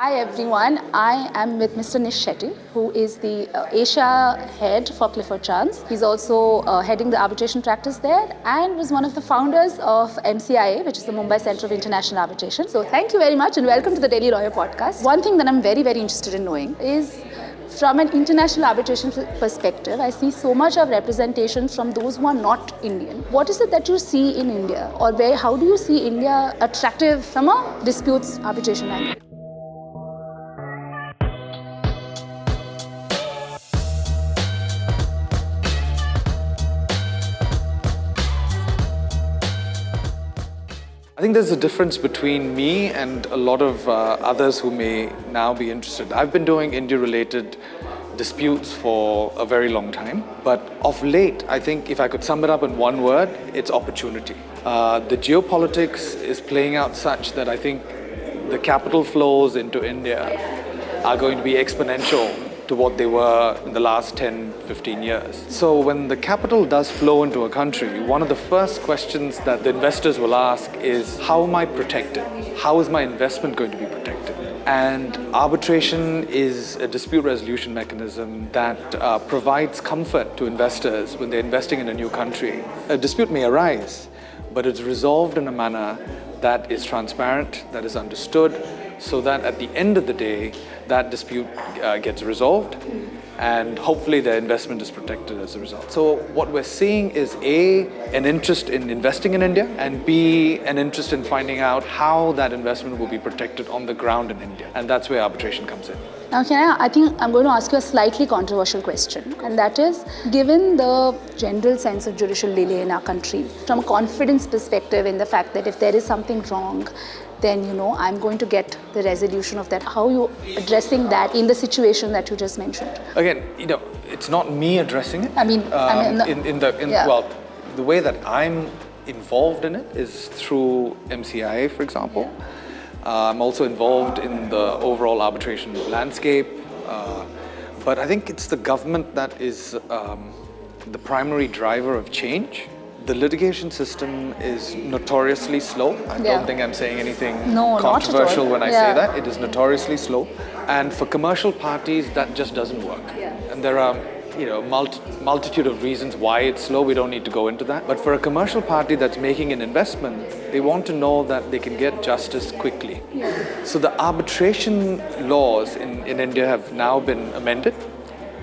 Hi everyone, I am with Mr. Nish Shetty, who is the Asia head for Clifford Chance. He's also heading the arbitration practice there and was one of the founders of MCIA, which is the Mumbai Center of International Arbitration. So thank you very much and welcome to the Daily Lawyer podcast. One thing that I'm very interested in knowing is, from an international arbitration perspective, I see so much of representation from those who are not Indian. What is it that you see in India, or how do you see India attractive from a disputes arbitration angle? I think there's a difference between me and a lot of others who may now be interested. I've been doing India-related disputes for a very long time, but of late, I think if I could sum it up in one word, it's opportunity. The geopolitics is playing out such that I think the capital flows into India are going to be exponential to what they were in the last 10, 15 years. So when the capital does flow into a country, one of the first questions that the investors will ask is, how am I protected? How is my investment going to be protected? And arbitration is a dispute resolution mechanism that provides comfort to investors when they're investing in a new country. A dispute may arise, but it's resolved in a manner that is transparent, that is understood, so that at the end of the day, that dispute gets resolved and hopefully their investment is protected as a result. So what we're seeing is A, an interest in investing in India, and B, an interest in finding out how that investment will be protected on the ground in India. And that's where arbitration comes in. Now, I think I'm going to ask you a slightly controversial question, and that is, given the general sense of judicial delay in our country, from a confidence perspective in the fact that if there is something wrong, then I'm going to get the resolution of that. How are you addressing that in the situation that you just mentioned? Again, it's not me addressing it. Yeah. Well, the way that I'm involved in it is through MCIA, for example. I'm also involved in the overall arbitration landscape, but I think it's the government that is the primary driver of change. The litigation system is notoriously slow. I don't think I'm saying anything controversial when I say that. It is notoriously slow. And for commercial parties, that just doesn't work. And there are multitude of reasons why it's slow. We don't need to go into that. But for a commercial party that's making an investment, they want to know that they can get justice quickly. So the arbitration laws in India have now been amended.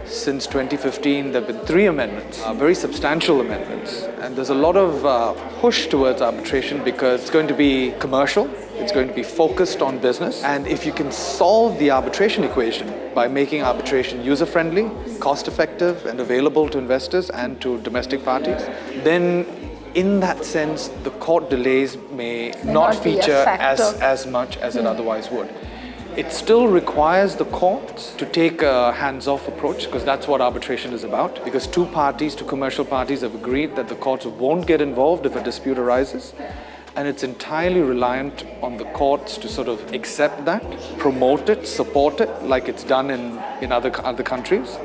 Since 2015, there have been 3 amendments, very substantial amendments. And there's a lot of push towards arbitration because it's going to be commercial, it's going to be focused on business. And if you can solve the arbitration equation by making arbitration user-friendly, cost-effective, and available to investors and to domestic parties, then in that sense, the court delays may not feature as much as it otherwise would. It still requires the courts to take a hands-off approach, because that's what arbitration is about. Because two commercial parties have agreed that the courts won't get involved if a dispute arises. And it's entirely reliant on the courts to sort of accept that, promote it, support it, like it's done in other countries.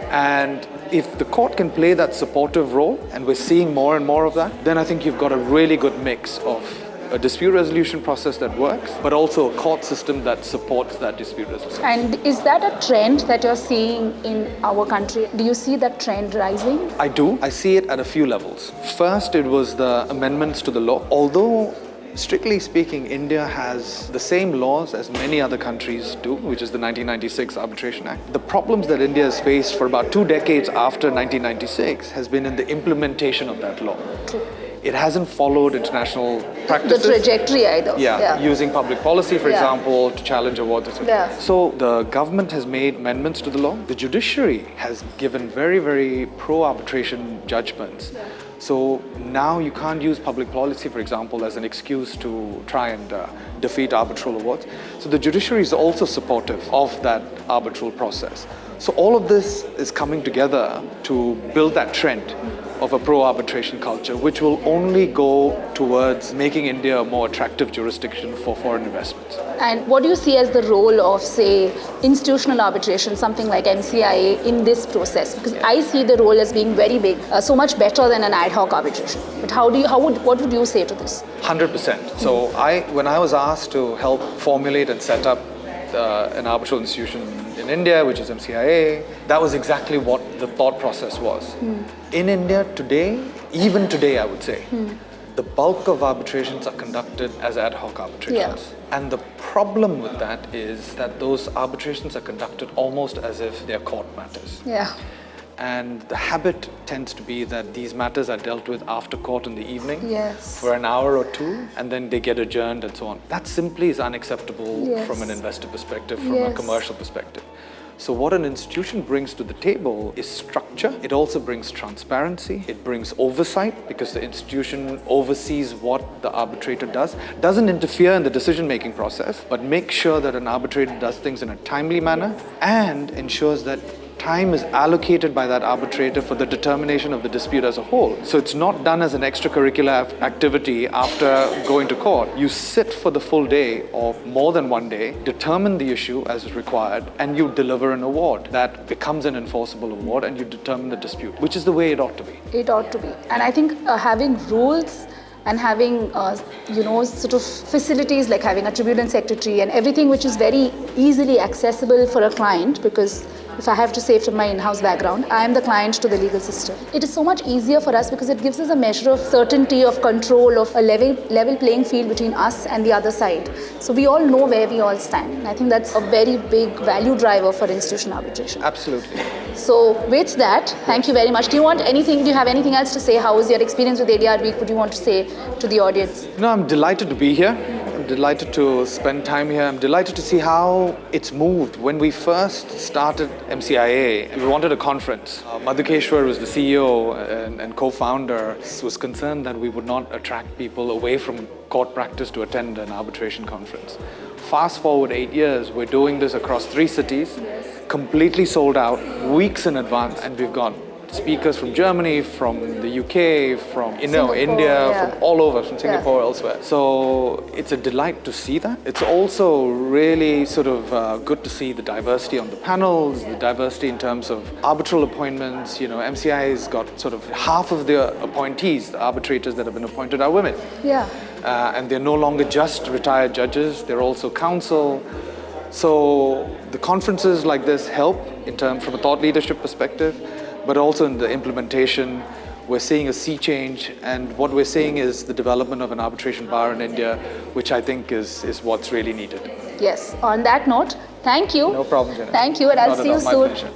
And if the court can play that supportive role, and we're seeing more and more of that, then I think you've got a really good mix of a dispute resolution process that works, but also a court system that supports that dispute resolution. And is that a trend that you're seeing in our country? Do you see that trend rising? I do. I see it at a few levels. First, it was the amendments to the law. Although, strictly speaking, India has the same laws as many other countries do, which is the 1996 Arbitration Act. The problems that India has faced for about 2 decades after 1996 has been in the implementation of that law. True. It hasn't followed international practices. The trajectory either. Using public policy, for example, to challenge awards, etc. So the government has made amendments to the law. The judiciary has given very pro-arbitration judgments. So now you can't use public policy, for example, as an excuse to try and defeat arbitral awards. So the judiciary is also supportive of that arbitral process. So all of this is coming together to build that trend of a pro-arbitration culture, which will only go towards making India a more attractive jurisdiction for foreign investments. And what do you see as the role of, say, institutional arbitration, something like MCIA, in this process? Because I see the role as being very big, so much better than an ad hoc arbitration. But what would you say to this? 100%. So when I was asked to help formulate and set up an arbitral institution in India, which is MCIA, that was exactly what the thought process was. In India today, even today I would say, the bulk of arbitrations are conducted as ad hoc arbitrations. And the problem with that is that those arbitrations are conducted almost as if they're court matters. Yeah. And the habit tends to be that these matters are dealt with after court in the evening Yes. for an hour or two, and then they get adjourned and so on. That simply is unacceptable Yes. from an investor perspective, from a Yes. commercial perspective. So what an institution brings to the table is structure. It also brings transparency. It brings oversight because the institution oversees what the arbitrator does. Doesn't interfere in the decision-making process, but makes sure that an arbitrator does things in a timely manner and ensures that time is allocated by that arbitrator for the determination of the dispute as a whole. So it's not done as an extracurricular activity after going to court. You sit for the full day or more than one day, determine the issue as required, and you deliver an award that becomes an enforceable award, and you determine the dispute, which is the way it ought to be. It ought to be. And I think having rules and having, sort of facilities like having a tribunal secretary and everything which is very easily accessible for a client, because if I have to say from my in-house background, I am the client to the legal system. It is so much easier for us because it gives us a measure of certainty, of control, of a level playing field between us and the other side. So we all know where we all stand. And I think that's a very big value driver for institutional arbitration. Absolutely. So with that, thank you very much. Do you have anything else to say? How was your experience with ADR Week? What do you want to say to the audience? No, I'm delighted to be here. I'm delighted to spend time here. I'm delighted to see how it's moved. When we first started MCIA, we wanted a conference. Madhukeshwar was the CEO and co-founder, was concerned that we would not attract people away from court practice to attend an arbitration conference. Fast forward 8 years, we're doing this across 3 cities, completely sold out, weeks in advance, and we've got speakers from Germany, from the UK, from India, from all over, from Singapore, elsewhere. So it's a delight to see that. It's also really sort of good to see the diversity on the panels, the diversity in terms of arbitral appointments. MCI's got sort of half of the appointees, the arbitrators that have been appointed are women. Yeah. And they're no longer just retired judges, they're also counsel. So the conferences like this help from a thought leadership perspective, but also in the implementation. We're seeing a sea change, and what we're seeing is the development of an arbitration bar in India, which I think is what's really needed. Yes. On that note, thank you. No problem, Jenna. Thank you, and I'll Not see you at all. My soon. pleasure.